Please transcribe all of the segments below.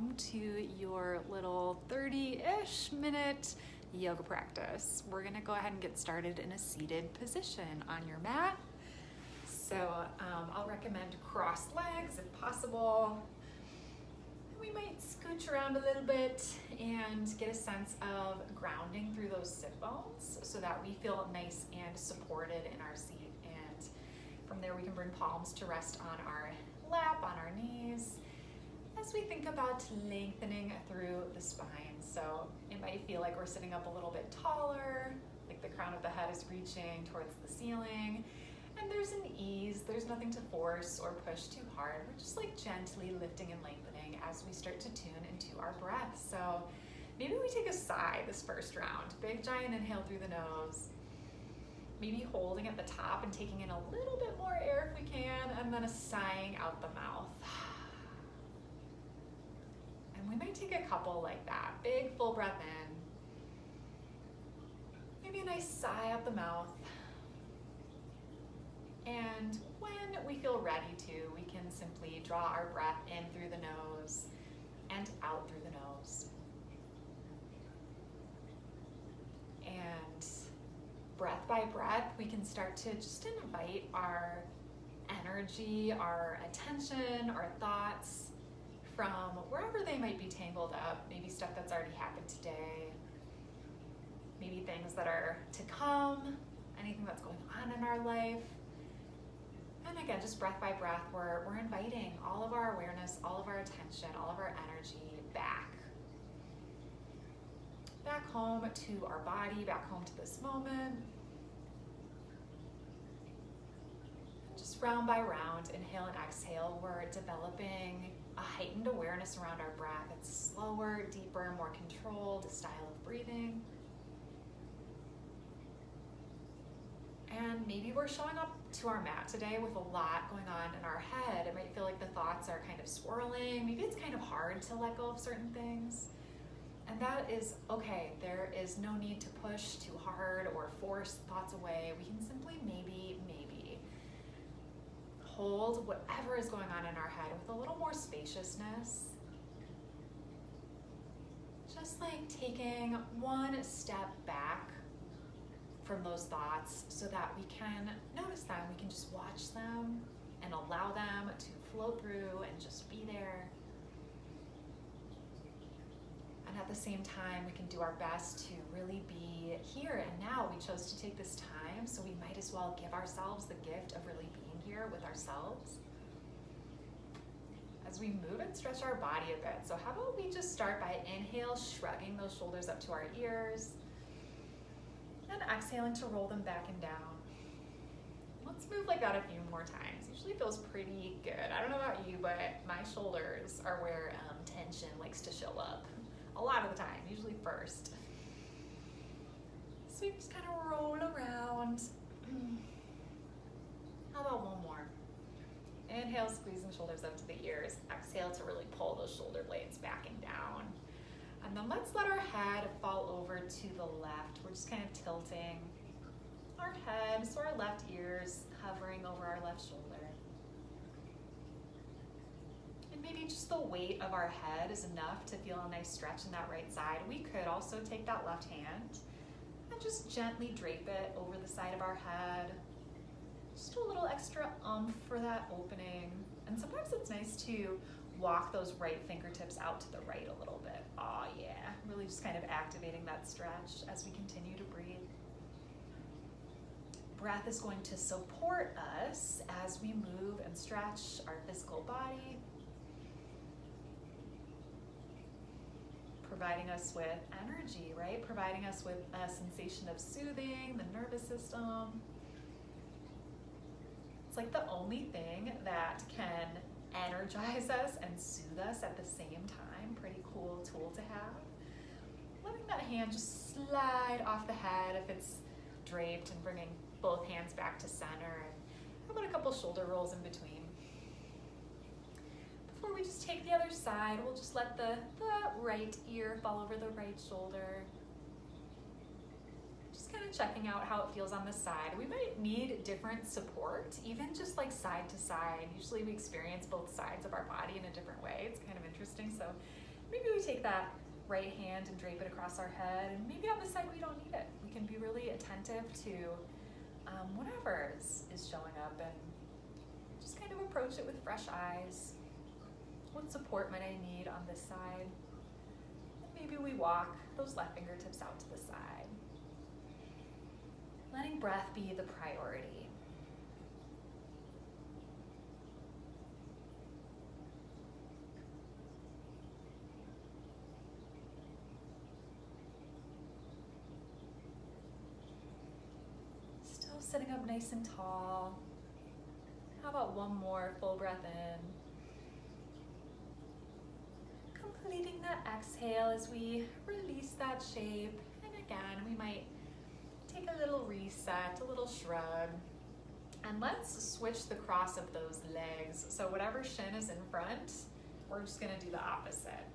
welcome to your little 30-ish minute yoga practice. We're gonna go ahead and get started in a seated position on your mat. So I'll recommend crossed legs if possible. We might scooch around a little bit and get a sense of grounding through those sit bones so that we feel nice and supported in our seat. And from there we can bring palms to rest on our lap, on our knees, as we think about lengthening through the spine. So it might feel like we're sitting up a little bit taller, like the crown of the head is reaching towards the ceiling. And there's an ease, there's nothing to force or push too hard. We're just like gently lifting and lengthening as we start to tune into our breath. So maybe we take a sigh this first round. Big giant inhale through the nose. Maybe holding at the top and taking in a little bit more air if we can, and then a sighing out the mouth. And we might take a couple like that. Big full breath in. Maybe a nice sigh out the mouth. And when we feel ready to, we can simply draw our breath in through the nose and out through the nose. And breath by breath, we can start to just invite our energy, our attention, our thoughts from wherever they might be tangled up, maybe stuff that's already happened today, maybe things that are to come, anything that's going on in our life. And again, just breath by breath, we're inviting all of our awareness, all of our attention, all of our energy back home to our body, back home to this moment. And just round by round, inhale and exhale, we're developing a heightened awareness around our breath. It's slower, deeper, more controlled style of breathing. And maybe we're showing up to our mat today with a lot going on in our head. It might feel like the thoughts are kind of swirling. Maybe it's kind of hard to let go of certain things. And that is okay. There is no need to push too hard or force thoughts away. We can simply maybe hold whatever is going on in our head with a little more spaciousness. Just like taking one step back from those thoughts so that we can notice them, we can just watch them and allow them to flow through and just be there. And at the same time, we can do our best to really be here and now. We chose to take this time, so we might as well give ourselves the gift of really being here with ourselves. As we move and stretch our body a bit. So how about we just start by inhale, shrugging those shoulders up to our ears, and exhaling to roll them back and down. Let's move like that a few more times. Usually feels pretty good. I don't know about you, but my shoulders are where tension likes to show up a lot of the time, usually first. So you just kind of roll around. How about one more? Inhale, squeezing shoulders up to the ears. Exhale to really pull those shoulder blades back and down. And then let's let our head fall over to the left. We're just kind of tilting our head, so our left ear's hovering over our left shoulder. And maybe just the weight of our head is enough to feel a nice stretch in that right side. We could also take that left hand and just gently drape it over the side of our head. Just a little extra oomph for that opening. And sometimes it's nice to walk those right fingertips out to the right a little bit. Oh yeah, really just kind of activating that stretch as we continue to breathe. Breath is going to support us as we move and stretch our physical body, providing us with energy, right? Providing us with a sensation of soothing the nervous system. It's like the only thing that can energize us and soothe us at the same time. Pretty cool tool to have. Letting that hand just slide off the head if it's draped, and bringing both hands back to center. And how about a couple shoulder rolls in between? Before we just take the other side, we'll just let the right ear fall over the right shoulder. Just kind of checking out how it feels on the side. We might need different support, even just like side to side. Usually we experience both sides of our body in a different way. It's kind of interesting. So Maybe we take that right hand and drape it across our head, and maybe on this side we don't need it. We can be really attentive to whatever is showing up and just kind of approach it with fresh eyes. What support might I need on this side? And maybe we walk those left fingertips out to the side. Letting breath be the priority. Still sitting up nice and tall. How about one more full breath in? Completing that exhale as we release that shape. And again, we might take a little reset, a little shrug. And let's switch the cross of those legs. So whatever shin is in front, we're just gonna do the opposite,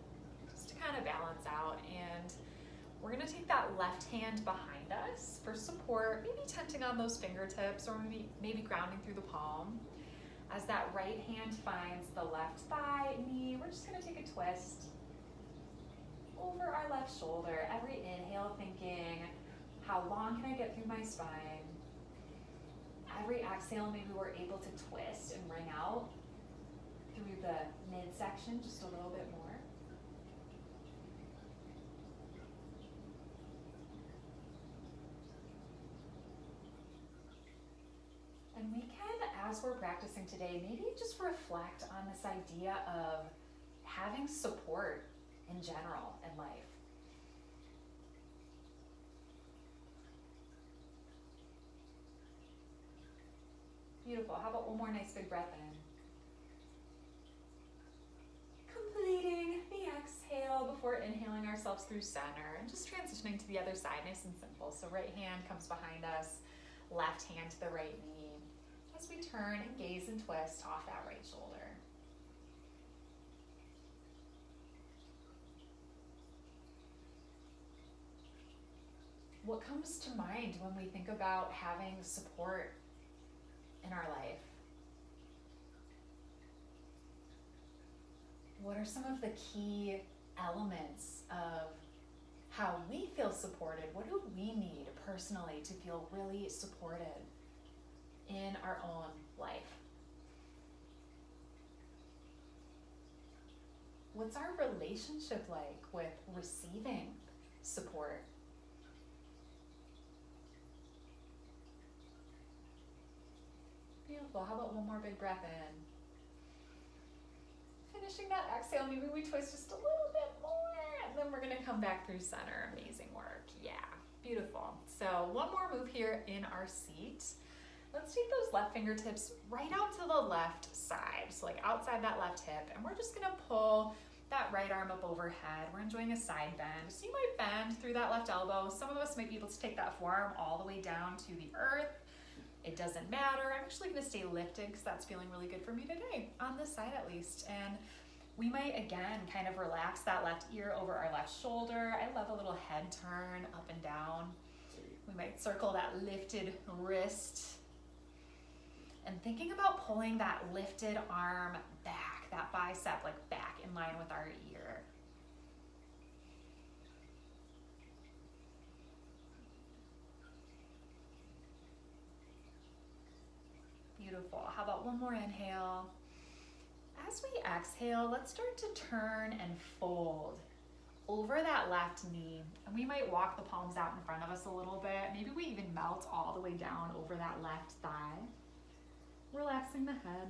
just to kind of balance out. And we're gonna take that left hand behind us for support, maybe tenting on those fingertips or maybe grounding through the palm. As that right hand finds the left thigh, knee, we're just gonna take a twist over our left shoulder. Every inhale thinking, how long can I get through my spine? Every exhale, maybe we're able to twist and ring out through the midsection just a little bit more. And we can, as we're practicing today, maybe just reflect on this idea of having support in general in life. Beautiful. How about one more nice big breath in? Completing the exhale before inhaling ourselves through center and just transitioning to the other side, nice and simple. So right hand comes behind us, left hand to the right knee. As we turn and gaze and twist off that right shoulder. What comes to mind when we think about having support in our life? What are some of the key elements of how we feel supported? What do we need personally to feel really supported in our own life? What's our relationship like with receiving support? Beautiful. How about one more big breath in? Finishing that exhale, maybe we twist just a little bit more, and then we're gonna come back through center. Amazing work. Yeah, beautiful. So one more move here in our seat. Let's take those left fingertips right out to the left side, so like outside that left hip, and we're just gonna pull that right arm up overhead. We're enjoying a side bend. So you might bend through that left elbow. Some of us might be able to take that forearm all the way down to the earth. It doesn't matter. I'm actually gonna stay lifted because that's feeling really good for me today, on this side at least. And we might, again, kind of relax that left ear over our left shoulder. I love a little head turn up and down. We might circle that lifted wrist. And thinking about pulling that lifted arm back, that bicep like back in line with our ear. Beautiful. How about one more inhale? As we exhale, let's start to turn and fold over that left knee. And we might walk the palms out in front of us a little bit. Maybe we even melt all the way down over that left thigh. Relaxing the head.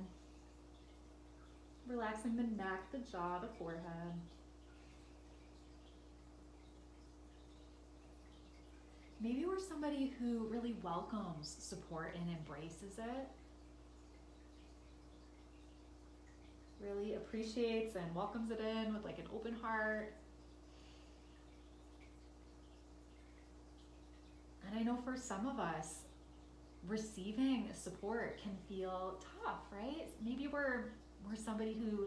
Relaxing the neck, the jaw, the forehead. Maybe we're somebody who really welcomes support and embraces it. Really appreciates and welcomes it in with like an open heart. And I know for some of us, receiving support can feel tough, right? Maybe we're somebody who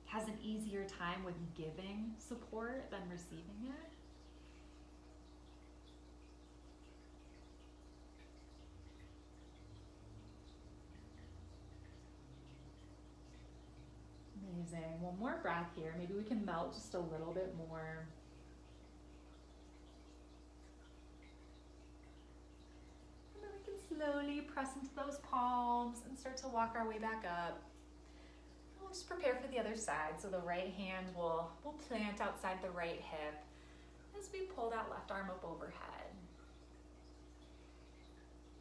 has an easier time with giving support than receiving it. Amazing. one more breath here. Maybe we can melt just a little bit more. And then we can slowly press into those palms and start to walk our way back up. We'll just prepare for the other side. So the right hand will plant outside the right hip as we pull that left arm up overhead.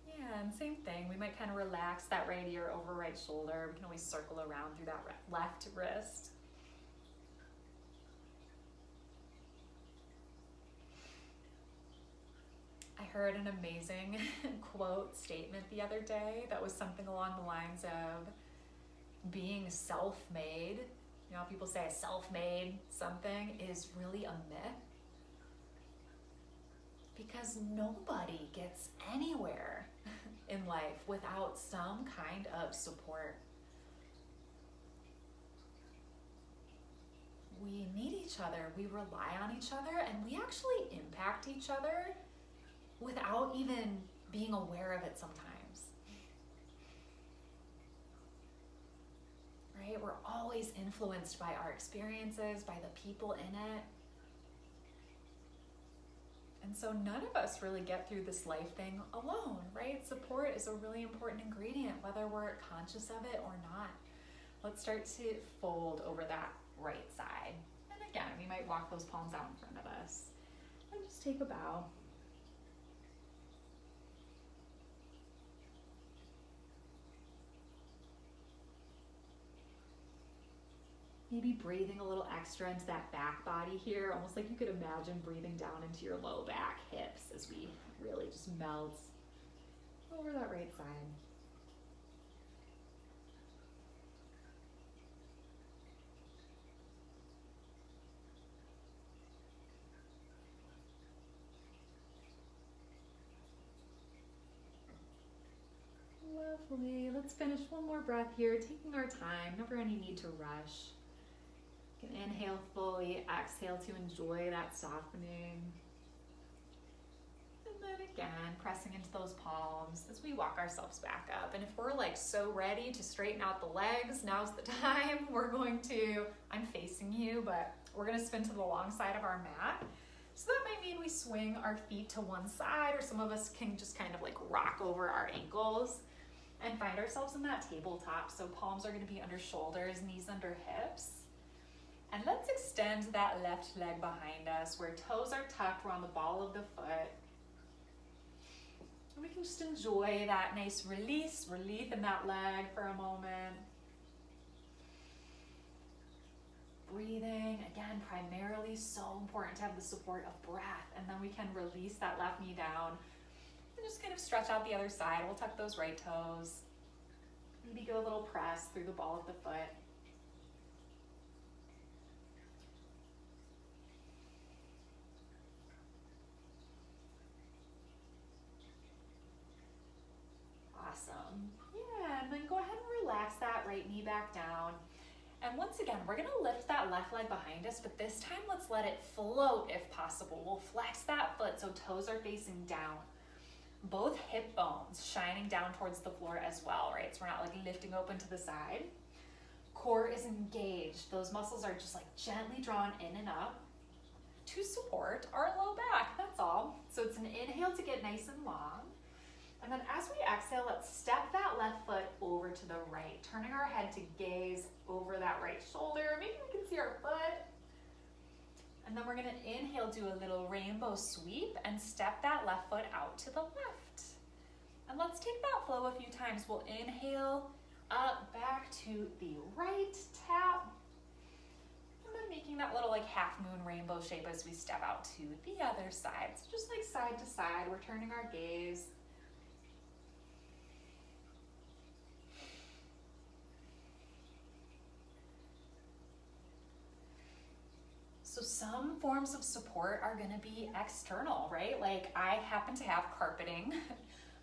Yeah, and same thing. We might kind of relax that right ear over right shoulder. We can always circle around through that left wrist. I heard an amazing quote statement the other day that was something along the lines of being self-made. You know, people say self-made something is really a myth, because nobody gets anywhere in life without some kind of support. We need each other, we rely on each other, and we actually impact each other without even being aware of it sometimes. Right? We're always influenced by our experiences, by the people in it. And so none of us really get through this life thing alone, right? Support is a really important ingredient, whether we're conscious of it or not. Let's start to fold over that right side. And again, we might walk those palms out in front of us. And just take a bow. Maybe breathing a little extra into that back body here, almost like you could imagine breathing down into your low back, hips, as we really just melt over that right side. Lovely. Let's finish one more breath here, taking our time, never any need to rush. You can inhale fully, exhale to enjoy that softening. And then again, pressing into those palms as we walk ourselves back up. And if we're like so ready to straighten out the legs, now's the time. We're going to, I'm facing you, but we're gonna spin to the long side of our mat. So that might mean we swing our feet to one side, or some of us can just kind of like rock over our ankles and find ourselves in that tabletop. So palms are gonna be under shoulders, knees under hips. And let's extend that left leg behind us where toes are tucked around the ball of the foot. And we can just enjoy that nice relief in that leg for a moment. Breathing, again, primarily so important to have the support of breath. And then we can release that left knee down and just kind of stretch out the other side. We'll tuck those right toes. Maybe go a little press through the ball of the foot. Awesome. Yeah, and then go ahead and relax that right knee back down. And once again, we're gonna lift that left leg behind us, but this time let's let it float if possible. We'll flex that foot so toes are facing down. Both hip bones shining down towards the floor as well, right? So we're not like lifting open to the side. Core is engaged. Those muscles are just like gently drawn in and up to support our low back, that's all. So it's an inhale to get nice and long. And then as we exhale, let's step that left foot over to the right, turning our head to gaze over that right shoulder. Maybe we can see our foot. And then we're gonna inhale, do a little rainbow sweep and step that left foot out to the left. And let's take that flow a few times. We'll inhale up, back to the right, tap. And then making that little like half moon rainbow shape as we step out to the other side. So just like side to side, we're turning our gaze. So some forms of support are gonna be external, right? Like I happen to have carpeting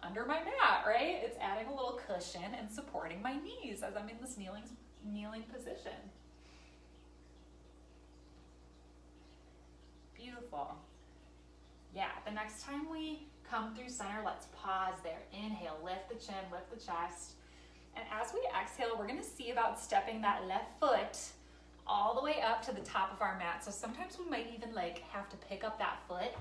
under my mat, right? It's adding a little cushion and supporting my knees as I'm in this kneeling position. Beautiful. Yeah, the next time we come through center, let's pause there. Inhale, lift the chin, lift the chest. And as we exhale, we're gonna see about stepping that left foot way up to the top of our mat. So sometimes we might even like have to pick up that foot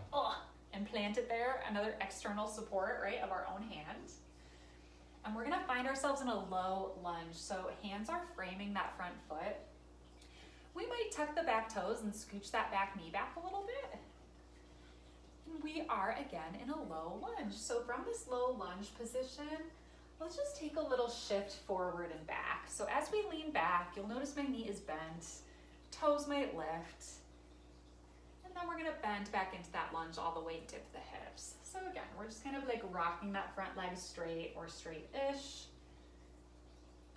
and plant it there, another external support, right, of our own hand. And we're gonna find ourselves in a low lunge. So hands are framing that front foot. We might tuck the back toes and scooch that back knee back a little bit. And we are again in a low lunge. So from this low lunge position, let's just take a little shift forward and back. So as we lean back, you'll notice my knee is bent, toes might lift, and then we're gonna bend back into that lunge all the way, dip the hips. So again, we're just kind of like rocking that front leg straight or straight-ish.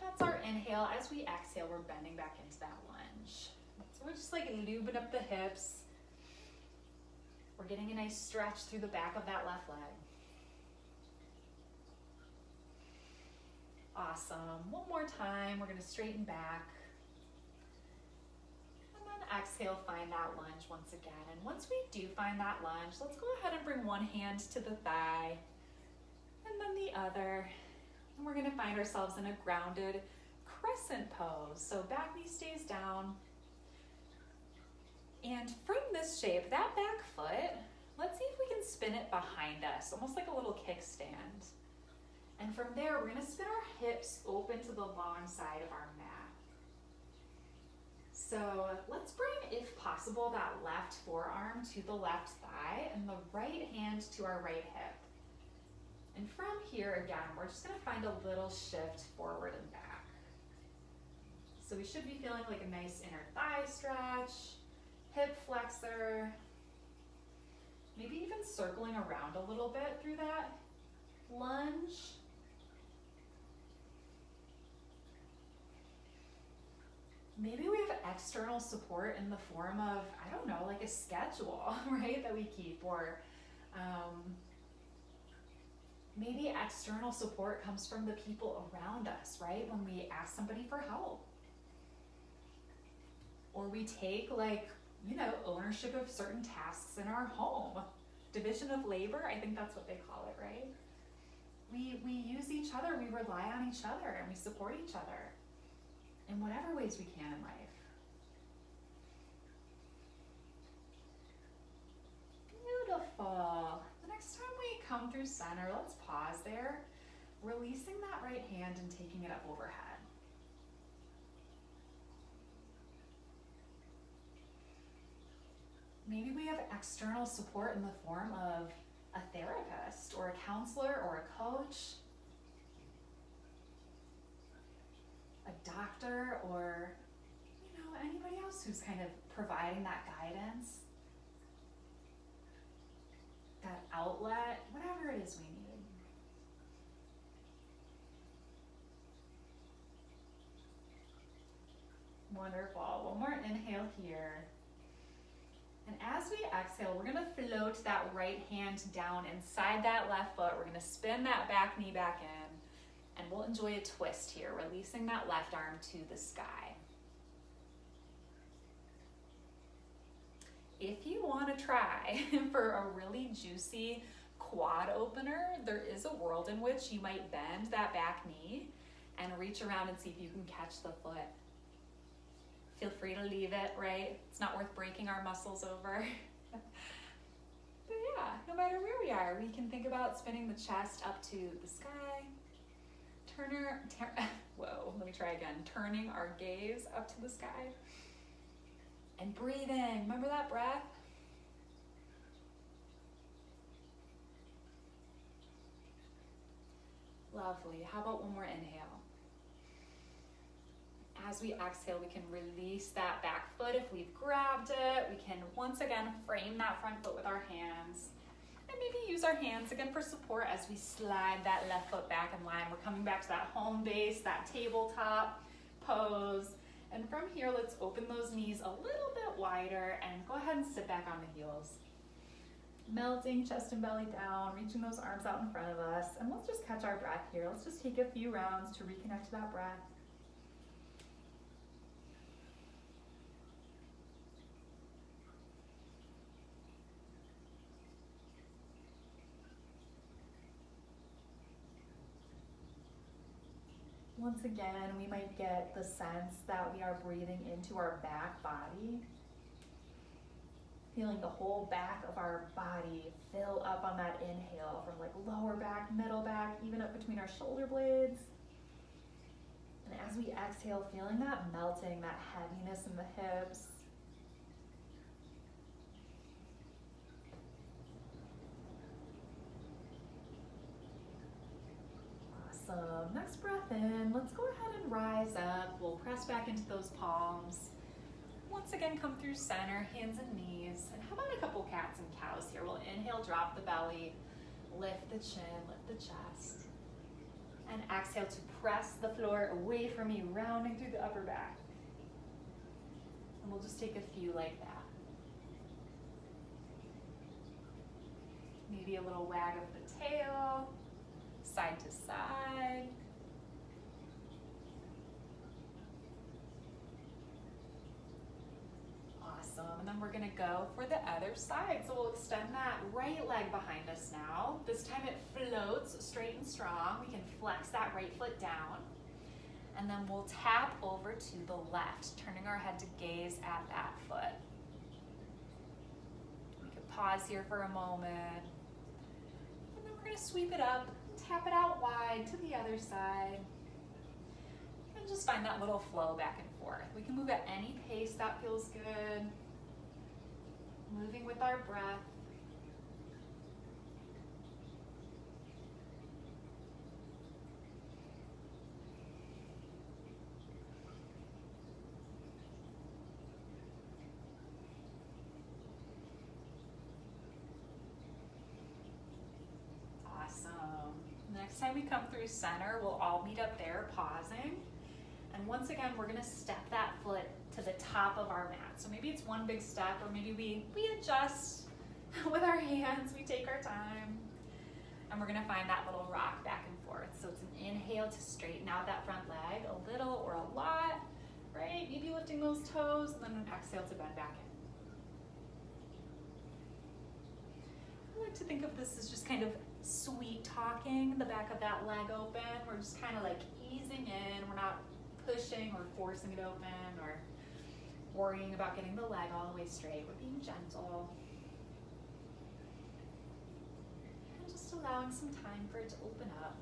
That's our inhale. As we exhale, we're bending back into that lunge. So we're just like lubing up the hips. We're getting a nice stretch through the back of that left leg. Awesome. One more time. We're going to straighten back. And then exhale, find that lunge once again. And once we do find that lunge, let's go ahead and bring one hand to the thigh and then the other. And we're going to find ourselves in a grounded crescent pose. So back knee stays down. And from this shape, that back foot, let's see if we can spin it behind us, almost like a little kickstand. And from there, we're gonna spin our hips open to the long side of our mat. So let's bring, if possible, that left forearm to the left thigh and the right hand to our right hip. And from here, again, we're just gonna find a little shift forward and back. So we should be feeling like a nice inner thigh stretch, hip flexor, maybe even circling around a little bit through that lunge. Maybe we have external support in the form of, I don't know, like a schedule, right, that we keep, or maybe external support comes from the people around us, right, when we ask somebody for help. Or we take, like, you know, ownership of certain tasks in our home. Division of labor, I think that's what they call it, right? We use each other, we rely on each other, and we support each other in whatever ways we can in life. Beautiful. The next time we come through center, let's pause there, releasing that right hand and taking it up overhead. Maybe we have external support in the form of a therapist or a counselor or a coach, a doctor, or, you know, anybody else who's kind of providing that guidance, that outlet, whatever it is we need. Wonderful. One more inhale here. And as we exhale, we're gonna float that right hand down inside that left foot. We're gonna spin that back knee back in, and we'll enjoy a twist here, releasing that left arm to the sky. If you wanna try for a really juicy quad opener, there is a world in which you might bend that back knee and reach around and see if you can catch the foot. Feel free to leave it, right? It's not worth breaking our muscles over. But yeah, no matter where we are, we can think about spinning the chest up to the sky. Let me try again. Turning our gaze up to the sky. And breathing. Remember that breath? Lovely. How about one more inhale? As we exhale, we can release that back foot if we've grabbed it. We can once again frame that front foot with our hands. And maybe use our hands again for support as we slide that left foot back in line. We're coming back to that home base, that tabletop pose. And from here, let's open those knees a little bit wider and go ahead and sit back on the heels. Melting chest and belly down, reaching those arms out in front of us. And let's just catch our breath here. Let's just take a few rounds to reconnect to that breath. Once again, we might get the sense that we are breathing into our back body, feeling the whole back of our body fill up on that inhale from like lower back, middle back, even up between our shoulder blades. And as we exhale, feeling that melting, that heaviness in the hips. Awesome. Next breath in. Let's go ahead and rise up. We'll press back into those palms. Once again, come through center, hands and knees. And how about a couple cats and cows here? We'll inhale, drop the belly, lift the chin, lift the chest. And exhale to press the floor away from you, rounding through the upper back. And we'll just take a few like that. Maybe a little wag of the tail, side to side. Awesome, and then we're gonna go for the other side. So we'll extend that right leg behind us now. This time it floats straight and strong. We can flex that right foot down. And then we'll tap over to the left, turning our head to gaze at that foot. We can pause here for a moment. And then we're gonna sweep it up, tap it out wide to the other side. And just find that little flow back and forth. We can move at any pace that feels good. Moving with our breath. Awesome. Next time we come through center, we'll all meet up there, pausing. And once again, we're gonna step that foot to the top of our mat. So maybe it's one big step, or maybe we adjust with our hands, we take our time. And we're gonna find that little rock back and forth. So it's an inhale to straighten out that front leg a little or a lot, right? Maybe lifting those toes, and then an exhale to bend back in. I like to think of this as just kind of sweet talking, the back of that leg open. We're just kind of like easing in. We're not pushing or forcing it open or worrying about getting the leg all the way straight. We're being gentle. And just allowing some time for it to open up.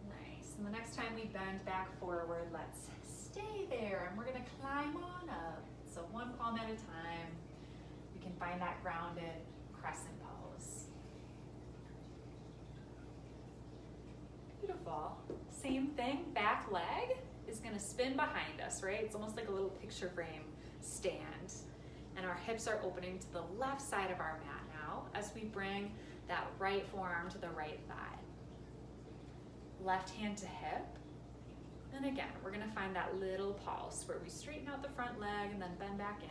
Nice. And the next time we bend back forward, let's stay there and we're gonna climb on up. So one palm at a time. We can find that grounded crescent pose. Beautiful. Same thing, back leg is gonna spin behind us, right? It's almost like a little picture frame stand. And our hips are opening to the left side of our mat now as we bring that right forearm to the right thigh. Left hand to hip. And again, we're gonna find that little pulse where we straighten out the front leg and then bend back in.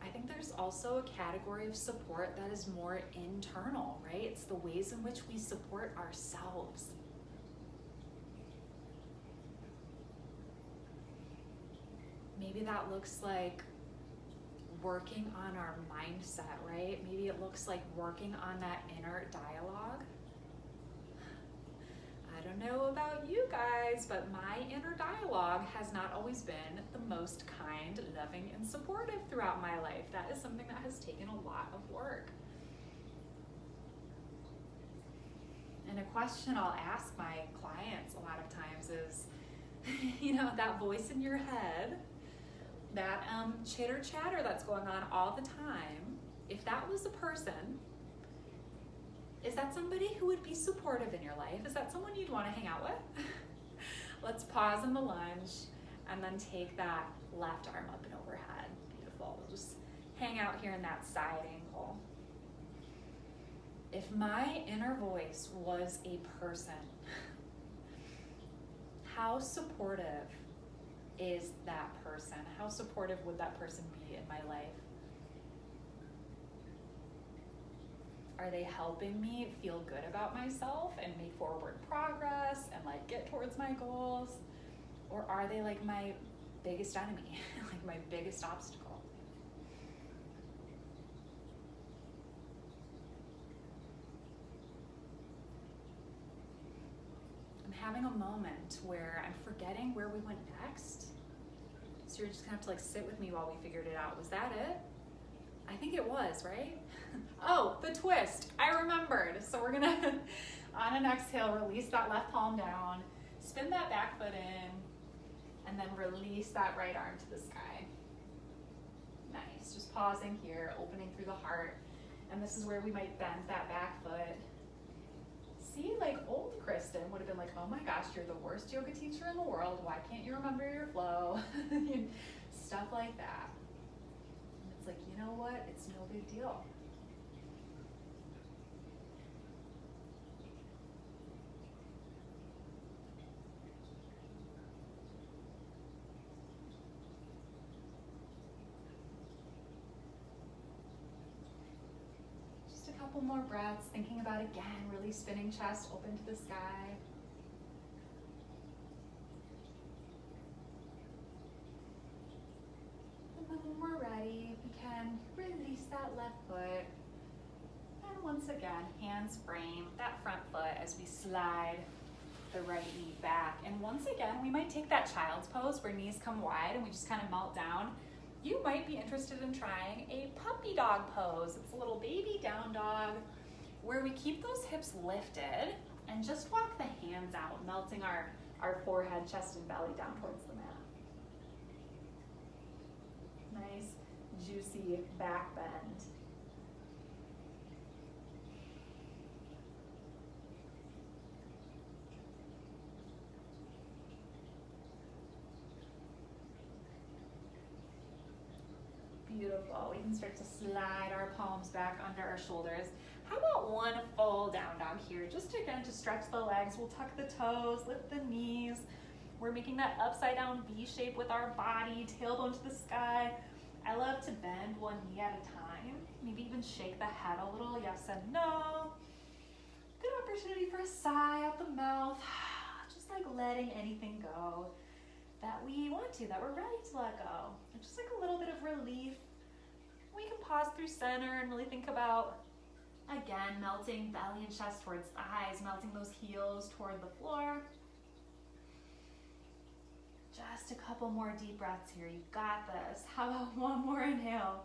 I think there's also a category of support that is more internal, right? It's the ways in which we support ourselves. Maybe that looks like working on our mindset, right? Maybe it looks like working on that inner dialogue. I don't know about you guys, but my inner dialogue has not always been the most kind, loving, and supportive throughout my life. That is something that has taken a lot of work. And a question I'll ask my clients a lot of times is, that voice in your head, that chitter chatter that's going on all the time, if that was a person, is that somebody who would be supportive in your life? Is that someone you'd want to hang out with? Let's pause in the lunge and then take that left arm up and overhead. Beautiful. We'll just hang out here in that side angle. If my inner voice was a person, how supportive is that person? How supportive would that person be in my life? Are they helping me feel good about myself and make forward progress and get towards my goals? Or are they like my biggest enemy, like my biggest obstacle? I'm having a moment where I'm forgetting where we went next. So you're just gonna have to like sit with me while we figured it out. Was that it? I think it was, right? Oh, the twist. I remembered. So we're gonna, on an exhale, release that left palm down, spin that back foot in, and then release that right arm to the sky. Nice. Just pausing here, opening through the heart. And this is where we might bend that back foot. See, like old Kristen would have been like, oh my gosh, you're the worst yoga teacher in the world. Why can't you remember your flow? Stuff like that. And it's like, you know what? It's no big deal. Just a couple more breaths, thinking about again, really spinning chest open to the sky. When we're ready, we can release that left foot. And once again, hands frame that front foot as we slide the right knee back. And once again, we might take that child's pose where knees come wide and we just kind of melt down. You might be interested in trying a puppy dog pose. It's a little baby down dog where we keep those hips lifted and just walk the hands out, melting our forehead, chest, and belly down towards the mat. Nice, juicy back bend. Beautiful. We can start to slide our palms back under our shoulders. How about one full down dog here? Just again to stretch the legs. We'll tuck the toes, lift the knees. We're making that upside down V shape with our body, tailbone to the sky. I love to bend one knee at a time. Maybe even shake the head a little, yes and no. Good opportunity for a sigh out the mouth. Just like letting anything go that we want to, that we're ready to let go. And just like a little bit of relief. We can pause through center and really think about, again, melting belly and chest towards thighs, melting those heels toward the floor. Just a couple more deep breaths here. You got this. How about one more inhale?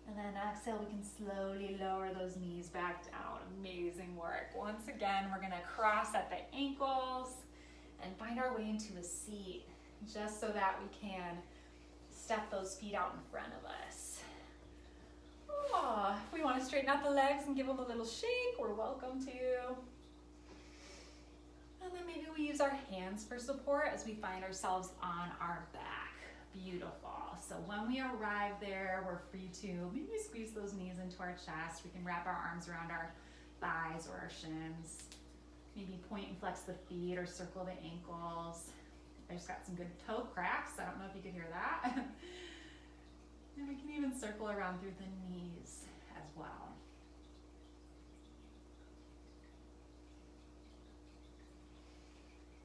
And then exhale, we can slowly lower those knees back down. Amazing work. Once again, we're gonna cross at the ankles and find our way into a seat, just so that we can step those feet out in front of us. Oh, if we wanna straighten out the legs and give them a little shake, we're welcome to. And then maybe we use our hands for support as we find ourselves on our back. Beautiful. So when we arrive there, we're free to maybe squeeze those knees into our chest. We can wrap our arms around our thighs or our shins. Maybe point and flex the feet or circle the ankles. I just got some good toe cracks. I don't know if you could hear that. And we can even circle around through the knees as well.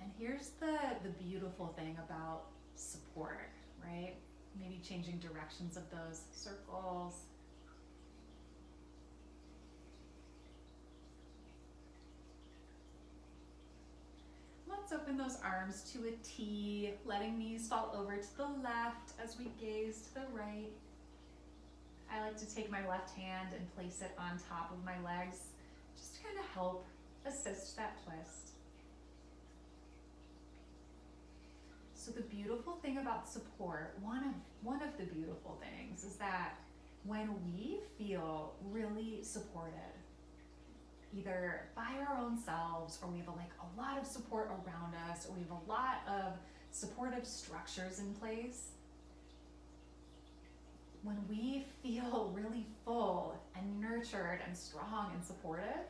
And here's the beautiful thing about support, right? Maybe changing directions of those circles. Let's open those arms to a T, letting knees fall over to the left as we gaze to the right. I like to take my left hand and place it on top of my legs, just to kind of help assist that twist. So the beautiful thing about support, one of the beautiful things is that when we feel really supported, either by our own selves, or we have a lot of support around us, or we have a lot of supportive structures in place, when we feel really full and nurtured and strong and supported,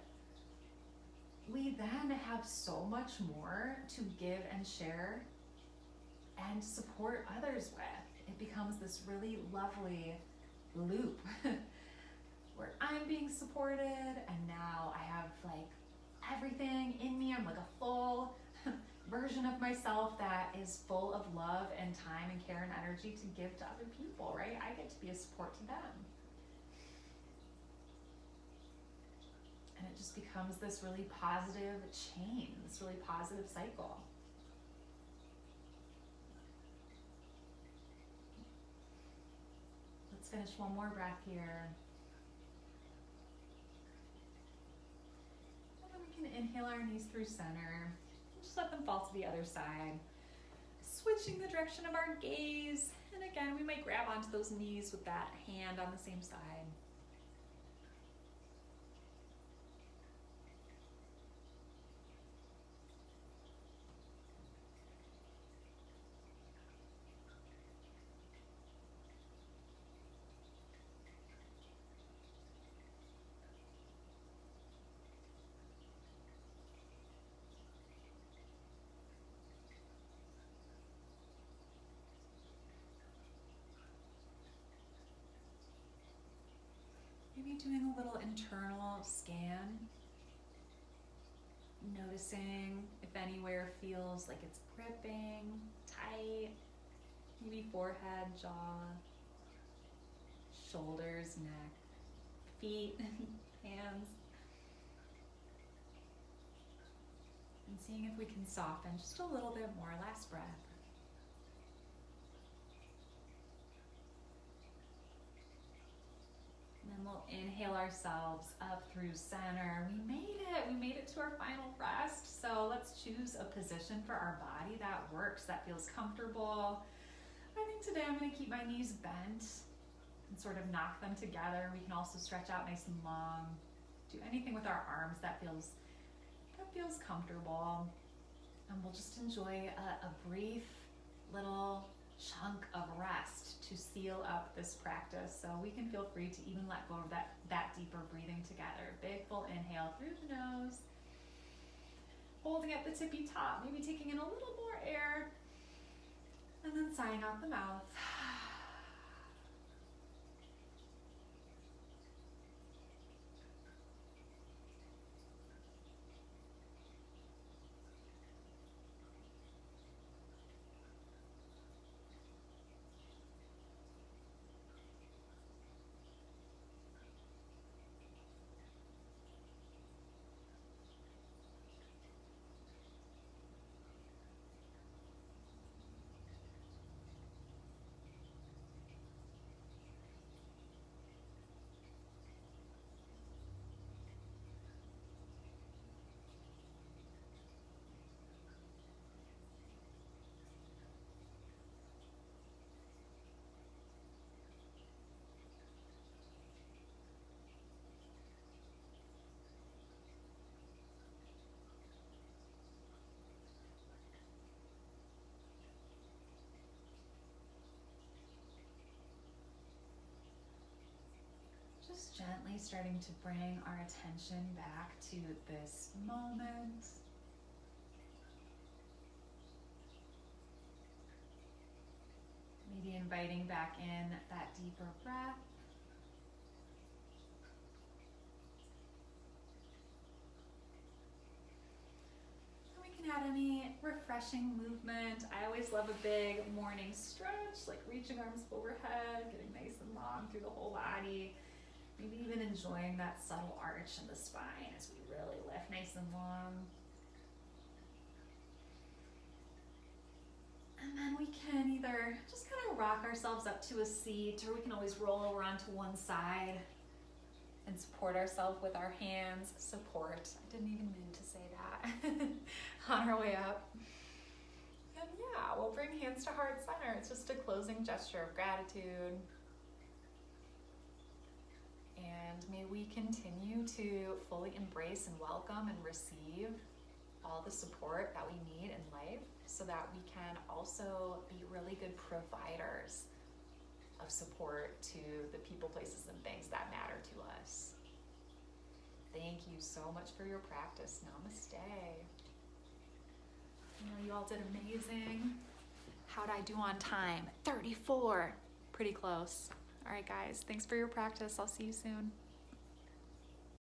we then have so much more to give and share and support others with. It becomes this really lovely loop where I'm being supported, and now I have everything in me. I'm like a full version of myself that is full of love and time and care and energy to give to other people, right? I get to be a support to them. And it just becomes this really positive chain, this really positive cycle. Let's finish one more breath here. And then we can inhale our knees through center. Just let them fall to the other side. Switching the direction of our gaze. And again, we might grab onto those knees with that hand on the same side. Maybe doing a little internal scan, noticing if anywhere feels like it's gripping, tight, maybe forehead, jaw, shoulders, neck, feet, hands. And seeing if we can soften just a little bit more. Last breath. And then we'll inhale ourselves up through center. We made it. We made it to our final rest. So let's choose a position for our body that works, that feels comfortable. I think today I'm going to keep my knees bent and sort of knock them together. We can also stretch out nice and long. Do anything with our arms that feels comfortable. And we'll just enjoy a brief little chunk of rest to seal up this practice. So we can feel free to even let go of that deeper breathing together. Big full inhale through the nose, holding at the tippy top, maybe taking in a little more air, and then sighing out the mouth. Just gently starting to bring our attention back to this moment. Maybe inviting back in that deeper breath. And we can add any refreshing movement. I always love a big morning stretch, like reaching arms overhead, getting nice and long through the whole body. Maybe even enjoying that subtle arch in the spine as we really lift nice and long. And then we can either just kind of rock ourselves up to a seat, or we can always roll over onto one side and support ourselves with our hands. Support. I didn't even mean to say that. On our way up. And yeah, we'll bring hands to heart center. It's just a closing gesture of gratitude. And may we continue to fully embrace and welcome and receive all the support that we need in life so that we can also be really good providers of support to the people, places, and things that matter to us. Thank you so much for your practice. Namaste. I know you all did amazing. How'd I do on time? 34. Pretty close. All right, guys. Thanks for your practice. I'll see you soon.